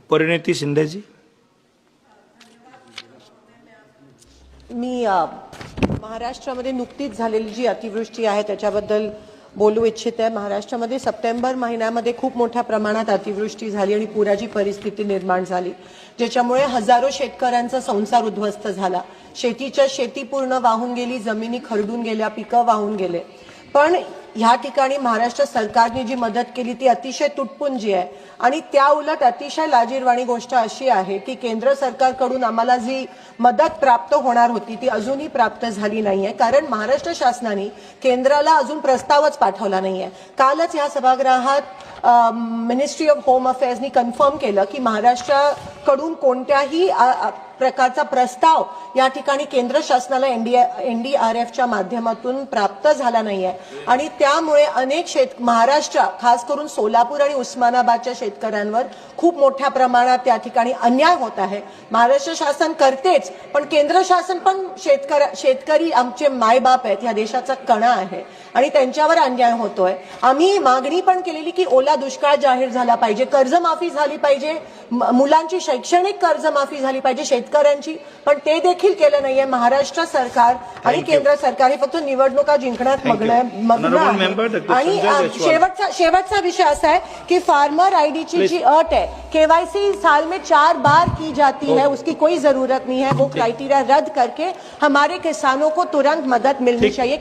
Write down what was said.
परिणिती शिंदेजी. मी महाराष्ट्रामध्ये नुकतीच झालेली जी अतिवृष्टी आहे त्याच्याबद्दल बोलू इच्छिते. महाराष्ट्रामध्ये सप्टेंबर महिन्यामध्ये खूप मोठ्या प्रमाणात अतिवृष्टी झाली आणि पुराची परिस्थिती निर्माण झाली, ज्याच्यामुळे हजारो शेतकऱ्यांचा संसार उद्ध्वस्त झाला. शेती पूर्ण वाहून गेली, जमिनी खरडून गेल्या, पिकं वाहून गेले. पण ह्या ठिकाणी महाराष्ट्र सरकारने जी मदत केली ती अतिशय तुटपुंजी आहे. आणि त्या उलट अतिशय लाजिरवाणी गोष्ट अशी आहे की केंद्र सरकारकडून आम्हाला जी मदत प्राप्त होणार होती ती अजूनही प्राप्त झाली नाहीये, कारण महाराष्ट्र शासनाने केंद्राला अजून प्रस्तावच पाठवला नाहीये. कालच ह्या सभागृहात मिनिस्ट्री ऑफ होम अफेअर्सनी कन्फर्म केलं की महाराष्ट्राकडून कोणत्याही प्रकारचा प्रस्ताव या ठिकाणी केंद्र शासनाला एनडीआरएफच्या माध्यमातून प्राप्त झाला नाहीये. आणि त्यामुळे अनेक महाराष्ट्र, खास करून सोलापूर आणि उस्मानाबादच्या शेतकऱ्यांवर खूप मोठ्या प्रमाणात त्या ठिकाणी अन्याय होत आहे. महाराष्ट्र शासन करतेच, पण केंद्र शासन पण शेतकरी आमचे मायबाप आहेत, या देशाचा कणा आहे आणि त्यांच्यावर अन्याय होतोय. आम्ही मागणी पण केलेली की ओला दुष्काळ जाहीर झाला पाहिजे, कर्जमाफी झाली पाहिजे, मुलांची शैक्षणिक कर्जमाफी झाली पाहिजे शेतकऱ्यांची, पण ते देखील केलं नाहीये. महाराष्ट्र सरकार आणि केंद्र सरकार हे फक्त निवडणुका जिंकण्यात मग्न आहे. आणि शेवटचा विषय असा है कि फार्मर आईडी जी अट है, केवाईसी साल में 4 बार की जाती है, उसकी कोई जरूरत नहीं है. वो क्राइटेरिया रद्द करके हमारे किसानों को तुरंत मदद मिलनी चाहिए.